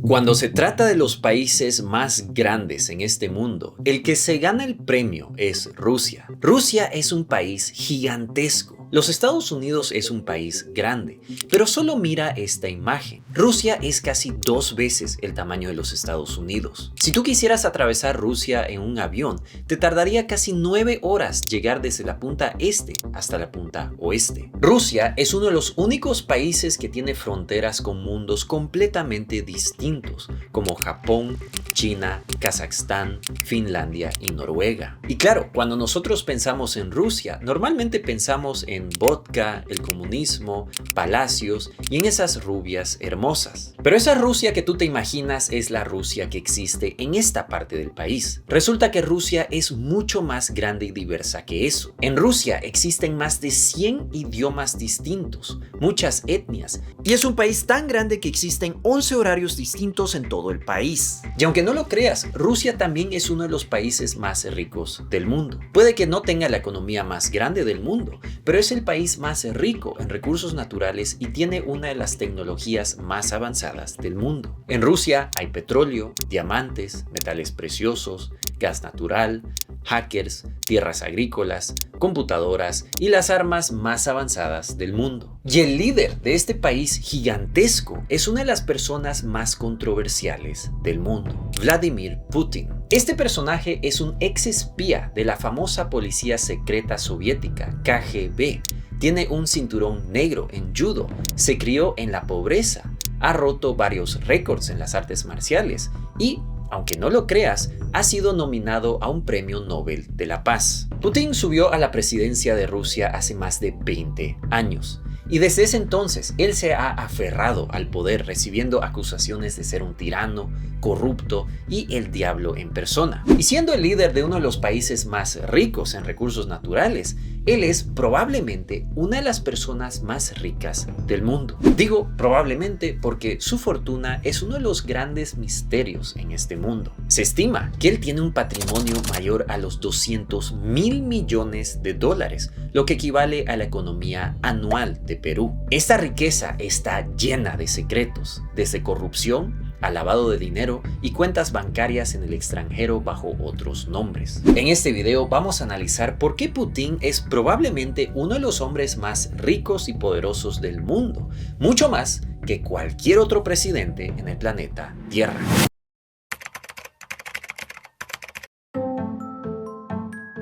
Cuando se trata de los países más grandes en este mundo, el que se gana el premio es Rusia. Rusia es un país gigantesco. Los Estados Unidos es un país grande, pero solo mira esta imagen. Rusia es casi 2 veces el tamaño de los Estados Unidos. Si tú quisieras atravesar Rusia en un avión, te tardaría casi 9 horas llegar desde la punta este hasta la punta oeste. Rusia es uno de los únicos países que tiene fronteras con mundos completamente distintos, como Japón, China, Kazajstán, Finlandia y Noruega. Y claro, cuando nosotros pensamos en Rusia, normalmente pensamos en vodka, el comunismo, palacios y en esas rubias hermosas. Pero esa Rusia que tú te imaginas es la Rusia que existe en esta parte del país. Resulta que Rusia es mucho más grande y diversa que eso. En Rusia existen más de 100 idiomas distintos, muchas etnias, y es un país tan grande que existen 11 horarios distintos en todo el país. Y aunque no lo creas, Rusia también es uno de los países más ricos del mundo. Puede que no tenga la economía más grande del mundo, pero es el país más rico en recursos naturales y tiene una de las tecnologías más avanzadas del mundo. En Rusia hay petróleo, diamantes, metales preciosos, gas natural, hackers, tierras agrícolas, computadoras y las armas más avanzadas del mundo. Y el líder de este país gigantesco es una de las personas más controversiales del mundo, Vladimir Putin. Este personaje es un ex espía de la famosa policía secreta soviética, KGB. Tiene un cinturón negro en judo, se crió en la pobreza, ha roto varios récords en las artes marciales y, aunque no lo creas, ha sido nominado a un premio Nobel de la Paz. Putin subió a la presidencia de Rusia hace más de 20 años. Y desde ese entonces, él se ha aferrado al poder, recibiendo acusaciones de ser un tirano, corrupto y el diablo en persona. Y siendo el líder de uno de los países más ricos en recursos naturales, él es probablemente una de las personas más ricas del mundo. Digo probablemente porque su fortuna es uno de los grandes misterios en este mundo. Se estima que él tiene un patrimonio mayor a los 200.000 millones de dólares, lo que equivale a la economía anual de Perú. Esta riqueza está llena de secretos, desde corrupción a lavado de dinero y cuentas bancarias en el extranjero bajo otros nombres. En este video vamos a analizar por qué Putin es probablemente uno de los hombres más ricos y poderosos del mundo, mucho más que cualquier otro presidente en el planeta Tierra.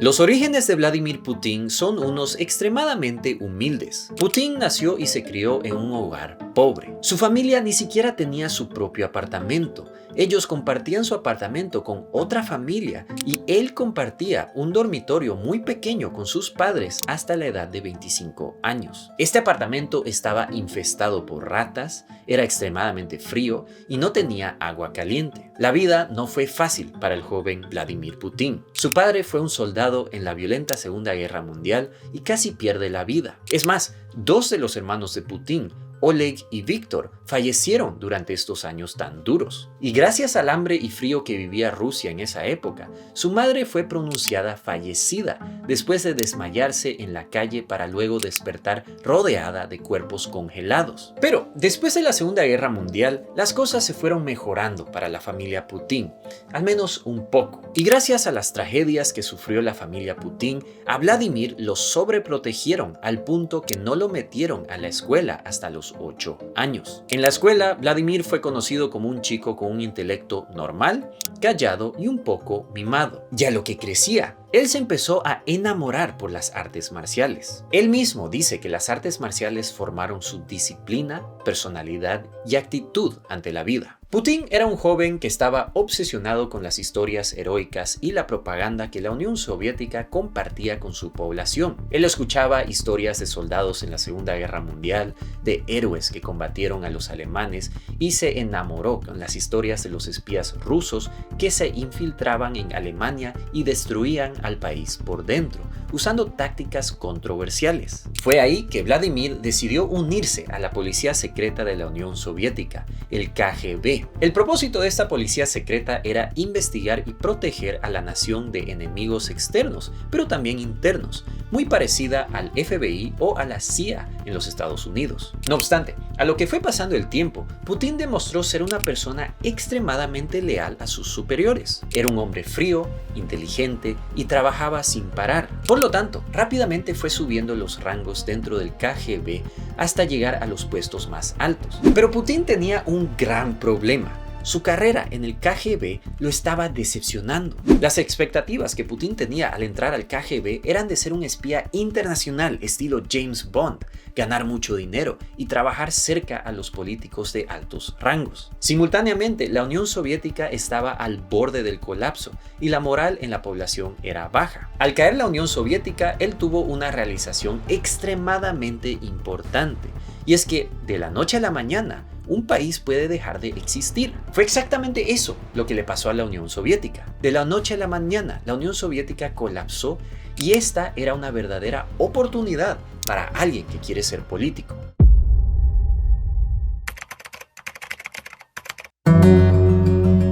Los orígenes de Vladimir Putin son unos extremadamente humildes. Putin nació y se crió en un hogar pobre. Su familia ni siquiera tenía su propio apartamento. Ellos compartían su apartamento con otra familia y él compartía un dormitorio muy pequeño con sus padres hasta la edad de 25 años. Este apartamento estaba infestado por ratas, era extremadamente frío y no tenía agua caliente. La vida no fue fácil para el joven Vladimir Putin. Su padre fue un soldado en la violenta Segunda Guerra Mundial y casi pierde la vida. Es más, 2 de los hermanos de Putin, Oleg y Víctor, fallecieron durante estos años tan duros. Y gracias al hambre y frío que vivía Rusia en esa época, su madre fue pronunciada fallecida después de desmayarse en la calle para luego despertar rodeada de cuerpos congelados. Pero después de la Segunda Guerra Mundial, las cosas se fueron mejorando para la familia Putin, al menos un poco. Y gracias a las tragedias que sufrió la familia Putin, a Vladimir lo sobreprotegieron al punto que no lo metieron a la escuela hasta los 8 años. En la escuela, Vladimir fue conocido como un chico con un intelecto normal, callado y un poco mimado. Y a lo que crecía, él se empezó a enamorar por las artes marciales. Él mismo dice que las artes marciales formaron su disciplina, personalidad y actitud ante la vida. Putin era un joven que estaba obsesionado con las historias heroicas y la propaganda que la Unión Soviética compartía con su población. Él escuchaba historias de soldados en la Segunda Guerra Mundial, de héroes que combatieron a los alemanes y se enamoró con las historias de los espías rusos que se infiltraban en Alemania y destruían al país por dentro, usando tácticas controversiales. Fue ahí que Vladimir decidió unirse a la policía secreta de la Unión Soviética, el KGB. El propósito de esta policía secreta era investigar y proteger a la nación de enemigos externos, pero también internos, muy parecida al FBI o a la CIA en los Estados Unidos. No obstante, a lo que fue pasando el tiempo, Putin demostró ser una persona extremadamente leal a sus superiores. Era un hombre frío, inteligente y trabajaba sin parar. Por lo tanto, rápidamente fue subiendo los rangos dentro del KGB hasta llegar a los puestos más altos. Pero Putin tenía un gran problema. Su carrera en el KGB lo estaba decepcionando. Las expectativas que Putin tenía al entrar al KGB eran de ser un espía internacional estilo James Bond, ganar mucho dinero y trabajar cerca a los políticos de altos rangos. Simultáneamente, la Unión Soviética estaba al borde del colapso y la moral en la población era baja. Al caer la Unión Soviética, él tuvo una realización extremadamente importante, y es que de la noche a la mañana, un país puede dejar de existir. Fue exactamente eso lo que le pasó a la Unión Soviética. De la noche a la mañana, la Unión Soviética colapsó y esta era una verdadera oportunidad para alguien que quiere ser político.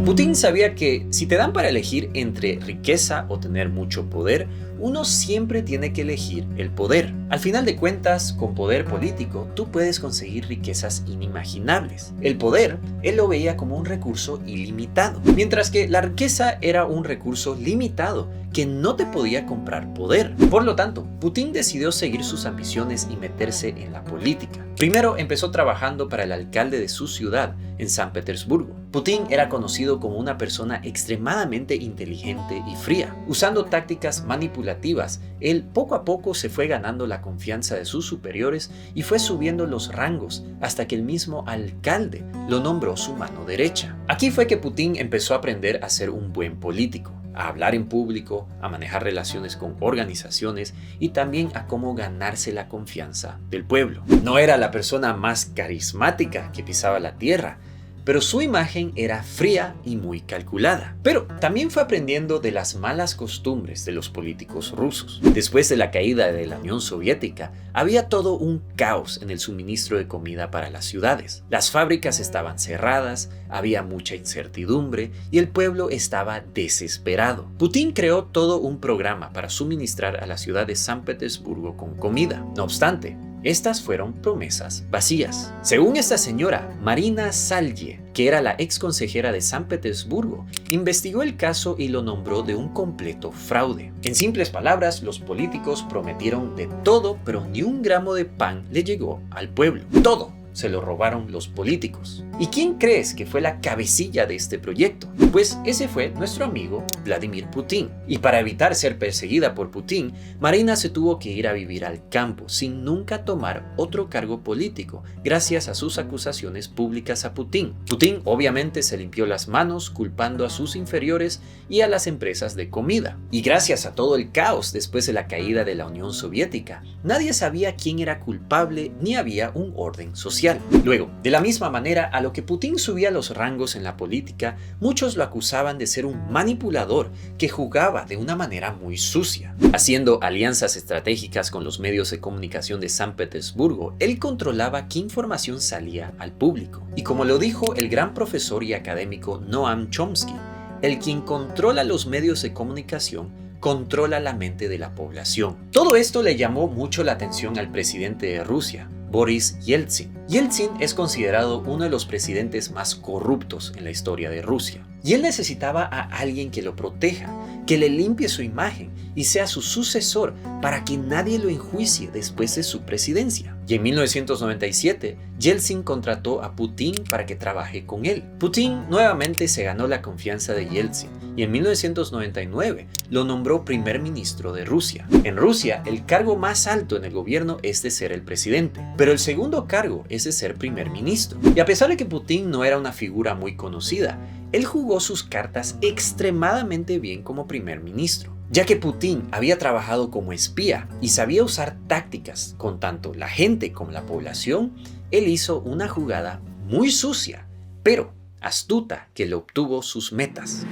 Putin sabía que si te dan para elegir entre riqueza o tener mucho poder, uno siempre tiene que elegir el poder. Al final de cuentas, con poder político, tú puedes conseguir riquezas inimaginables. El poder, él lo veía como un recurso ilimitado, mientras que la riqueza era un recurso limitado que no te podía comprar poder. Por lo tanto, Putin decidió seguir sus ambiciones y meterse en la política. Primero empezó trabajando para el alcalde de su ciudad, en San Petersburgo. Putin era conocido como una persona extremadamente inteligente y fría. Usando tácticas manipulativas, él poco a poco se fue ganando la confianza de sus superiores y fue subiendo los rangos hasta que el mismo alcalde lo nombró su mano derecha. Aquí fue que Putin empezó a aprender a ser un buen político, a hablar en público, a manejar relaciones con organizaciones y también a cómo ganarse la confianza del pueblo. No era la persona más carismática que pisaba la tierra, pero su imagen era fría y muy calculada. Pero también fue aprendiendo de las malas costumbres de los políticos rusos. Después de la caída de la Unión Soviética, había todo un caos en el suministro de comida para las ciudades. Las fábricas estaban cerradas, había mucha incertidumbre y el pueblo estaba desesperado. Putin creó todo un programa para suministrar a la ciudad de San Petersburgo con comida. No obstante, estas fueron promesas vacías. Según esta señora, Marina Salye, que era la ex consejera de San Petersburgo, investigó el caso y lo nombró de un completo fraude. En simples palabras, los políticos prometieron de todo, pero ni un gramo de pan le llegó al pueblo. Todo se lo robaron los políticos. ¿Y quién crees que fue la cabecilla de este proyecto? Pues ese fue nuestro amigo Vladimir Putin. Y para evitar ser perseguida por Putin, Marina se tuvo que ir a vivir al campo sin nunca tomar otro cargo político, gracias a sus acusaciones públicas a Putin. Putin obviamente se limpió las manos culpando a sus inferiores y a las empresas de comida. Y gracias a todo el caos después de la caída de la Unión Soviética, nadie sabía quién era culpable ni había un orden social. Luego, de la misma manera, a lo que Putin subía los rangos en la política, muchos lo acusaban de ser un manipulador que jugaba de una manera muy sucia. Haciendo alianzas estratégicas con los medios de comunicación de San Petersburgo, él controlaba qué información salía al público. Y como lo dijo el gran profesor y académico Noam Chomsky, el quien controla los medios de comunicación controla la mente de la población. Todo esto le llamó mucho la atención al presidente de Rusia, Boris Yeltsin. Yeltsin es considerado uno de los presidentes más corruptos en la historia de Rusia. Y él necesitaba a alguien que lo proteja, que le limpie su imagen y sea su sucesor para que nadie lo enjuicie después de su presidencia. Y en 1997, Yeltsin contrató a Putin para que trabaje con él. Putin nuevamente se ganó la confianza de Yeltsin y en 1999 lo nombró primer ministro de Rusia. En Rusia, el cargo más alto en el gobierno es de ser el presidente, pero el segundo cargo es de ser primer ministro. Y a pesar de que Putin no era una figura muy conocida, él jugó sus cartas extremadamente bien como primer ministro, ya que Putin había trabajado como espía y sabía usar tácticas con tanto la gente como la población. Él hizo una jugada muy sucia, pero astuta, que le obtuvo sus metas.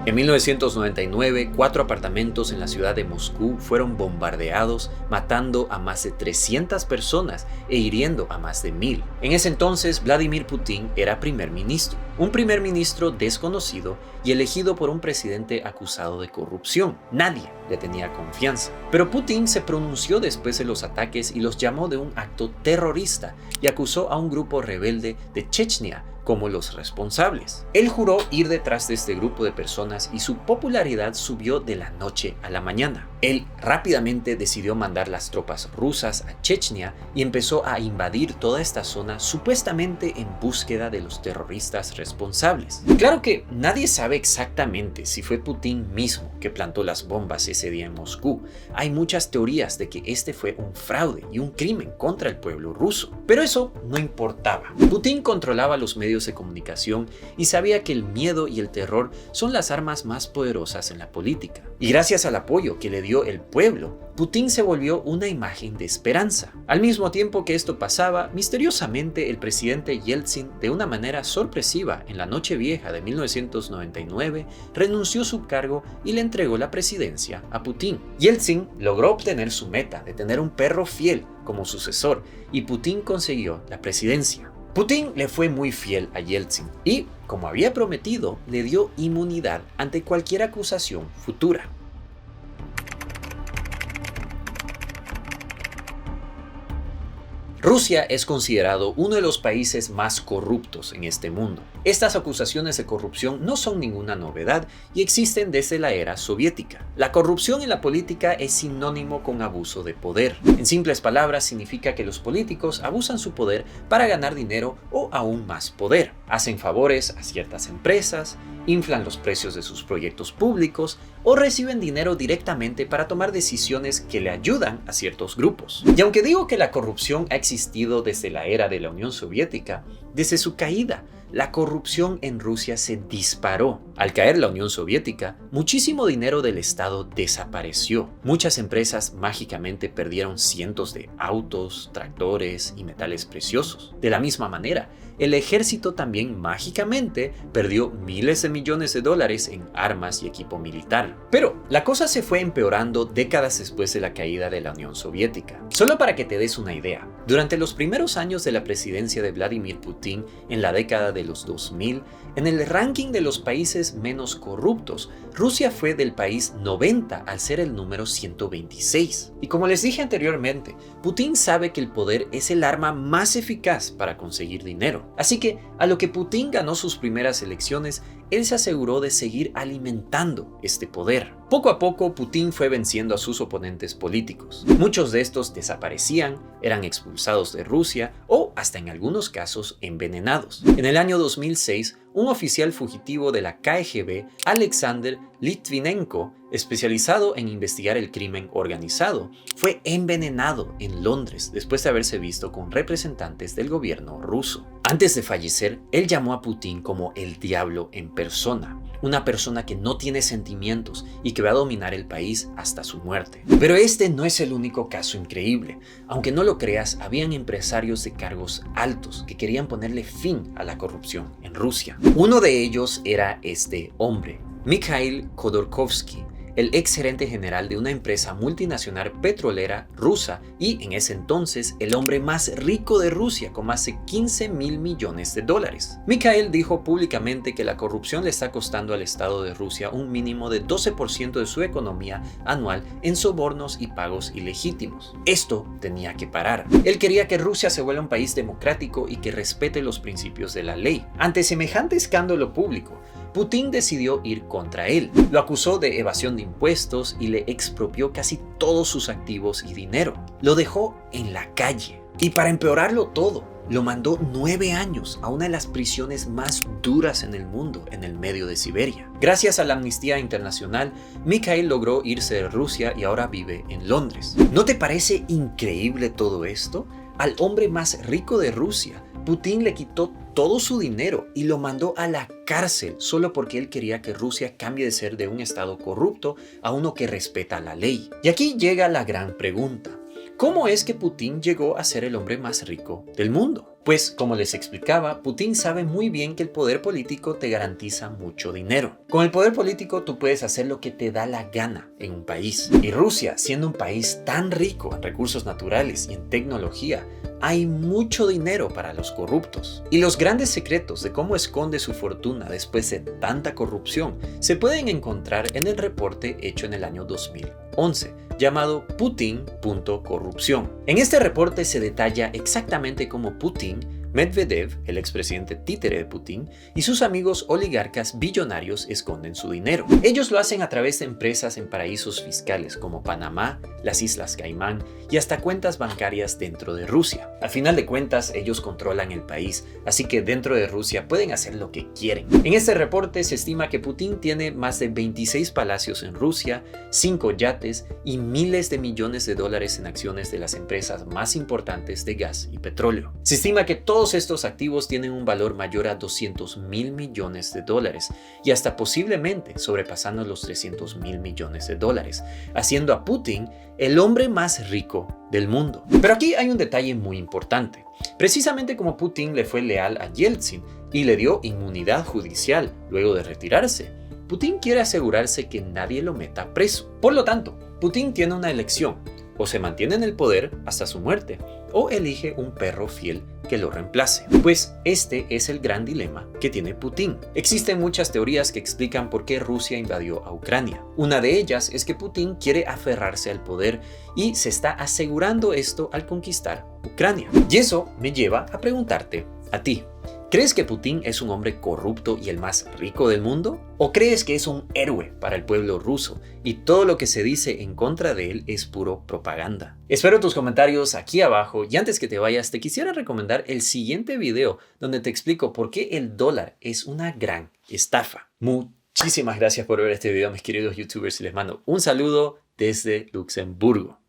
En 1999, 4 apartamentos en la ciudad de Moscú fueron bombardeados, matando a más de 300 personas e hiriendo a más de 1000. En ese entonces, Vladimir Putin era primer ministro, un primer ministro desconocido y elegido por un presidente acusado de corrupción. Nadie le tenía confianza. Pero Putin se pronunció después de los ataques y los llamó de un acto terrorista y acusó a un grupo rebelde de Chechnya como los responsables. Él juró ir detrás de este grupo de personas y su popularidad subió de la noche a la mañana. Él rápidamente decidió mandar las tropas rusas a Chechnya y empezó a invadir toda esta zona supuestamente en búsqueda de los terroristas responsables. Claro que nadie sabe exactamente si fue Putin mismo que plantó las bombas ese día en Moscú. Hay muchas teorías de que este fue un fraude y un crimen contra el pueblo ruso. Pero eso no importaba. Putin controlaba los medios de comunicación y sabía que el miedo y el terror son las armas más poderosas en la política. Y gracias al apoyo que le dio el pueblo, Putin se volvió una imagen de esperanza. Al mismo tiempo que esto pasaba, misteriosamente el presidente Yeltsin, de una manera sorpresiva en la Nochevieja de 1999, renunció a su cargo y le entregó la presidencia a Putin. Yeltsin logró obtener su meta de tener un perro fiel como sucesor y Putin consiguió la presidencia. Putin le fue muy fiel a Yeltsin y, como había prometido, le dio inmunidad ante cualquier acusación futura. Rusia es considerado uno de los países más corruptos en este mundo. Estas acusaciones de corrupción no son ninguna novedad y existen desde la era soviética. La corrupción en la política es sinónimo con abuso de poder. En simples palabras, significa que los políticos abusan su poder para ganar dinero o aún más poder. Hacen favores a ciertas empresas, inflan los precios de sus proyectos públicos o reciben dinero directamente para tomar decisiones que le ayudan a ciertos grupos. Y aunque digo que la corrupción ha existido desde la era de la Unión Soviética, desde su caída, la corrupción en Rusia se disparó. Al caer la Unión Soviética, muchísimo dinero del Estado desapareció. Muchas empresas mágicamente perdieron cientos de autos, tractores y metales preciosos. De la misma manera, el ejército también mágicamente perdió miles de millones de dólares en armas y equipo militar. Pero la cosa se fue empeorando décadas después de la caída de la Unión Soviética. Solo para que te des una idea, durante los primeros años de la presidencia de Vladimir Putin, en la década de los 2000, en el ranking de los países menos corruptos, Rusia fue del país 90 al ser el número 126. Y como les dije anteriormente, Putin sabe que el poder es el arma más eficaz para conseguir dinero. Así que, a lo que Putin ganó sus primeras elecciones, él se aseguró de seguir alimentando este poder. Poco a poco, Putin fue venciendo a sus oponentes políticos. Muchos de estos desaparecían, eran expulsados de Rusia o, hasta en algunos casos, envenenados. En el año 2006, un oficial fugitivo de la KGB, Alexander Litvinenko, especializado en investigar el crimen organizado, fue envenenado en Londres después de haberse visto con representantes del gobierno ruso. Antes de fallecer, él llamó a Putin como el diablo en persona, una persona que no tiene sentimientos y que va a dominar el país hasta su muerte. Pero este no es el único caso increíble. Aunque no lo creas, habían empresarios de cargos altos que querían ponerle fin a la corrupción en Rusia. Uno de ellos era este hombre, Mikhail Khodorkovsky, el ex gerente general de una empresa multinacional petrolera rusa y en ese entonces el hombre más rico de Rusia con más de 15.000 millones de dólares. Mikhail dijo públicamente que la corrupción le está costando al Estado de Rusia un mínimo de 12% de su economía anual en sobornos y pagos ilegítimos. Esto tenía que parar. Él quería que Rusia se vuelva un país democrático y que respete los principios de la ley. Ante semejante escándalo público, Putin decidió ir contra él. Lo acusó de evasión de impuestos y le expropió casi todos sus activos y dinero. Lo dejó en la calle. Y para empeorarlo todo, lo mandó 9 años a una de las prisiones más duras en el mundo, en el medio de Siberia. Gracias a la Amnistía Internacional, Mikhail logró irse de Rusia y ahora vive en Londres. ¿No te parece increíble todo esto? Al hombre más rico de Rusia, Putin le quitó todo su dinero y lo mandó a la cárcel solo porque él quería que Rusia cambie de ser de un estado corrupto a uno que respeta la ley. Y aquí llega la gran pregunta. ¿Cómo es que Putin llegó a ser el hombre más rico del mundo? Pues, como les explicaba, Putin sabe muy bien que el poder político te garantiza mucho dinero. Con el poder político tú puedes hacer lo que te da la gana en un país. Y Rusia, siendo un país tan rico en recursos naturales y en tecnología, hay mucho dinero para los corruptos. Y los grandes secretos de cómo esconde su fortuna después de tanta corrupción se pueden encontrar en el reporte hecho en el año 2011, llamado Putin.corrupción. En este reporte se detalla exactamente cómo Putin, Medvedev, el expresidente títere de Putin, y sus amigos oligarcas billonarios esconden su dinero. Ellos lo hacen a través de empresas en paraísos fiscales como Panamá, las Islas Caimán y hasta cuentas bancarias dentro de Rusia. Al final de cuentas, ellos controlan el país, así que dentro de Rusia pueden hacer lo que quieren. En este reporte se estima que Putin tiene más de 26 palacios en Rusia, 5 yates y miles de millones de dólares en acciones de las empresas más importantes de gas y petróleo. Se estima que todos estos activos tienen un valor mayor a 200.000 millones de dólares y hasta posiblemente sobrepasando los 300.000 millones de dólares, haciendo a Putin el hombre más rico del mundo. Pero aquí hay un detalle muy importante. Precisamente como Putin le fue leal a Yeltsin y le dio inmunidad judicial luego de retirarse, Putin quiere asegurarse que nadie lo meta preso. Por lo tanto, Putin tiene una elección: o se mantiene en el poder hasta su muerte, o elige un perro fiel que lo reemplace. Pues este es el gran dilema que tiene Putin. Existen muchas teorías que explican por qué Rusia invadió a Ucrania. Una de ellas es que Putin quiere aferrarse al poder y se está asegurando esto al conquistar Ucrania. Y eso me lleva a preguntarte a ti. ¿Crees que Putin es un hombre corrupto y el más rico del mundo? ¿O crees que es un héroe para el pueblo ruso y todo lo que se dice en contra de él es puro propaganda? Espero tus comentarios aquí abajo y antes que te vayas te quisiera recomendar el siguiente video donde te explico por qué el dólar es una gran estafa. Muchísimas gracias por ver este video, mis queridos youtubers, y les mando un saludo desde Luxemburgo.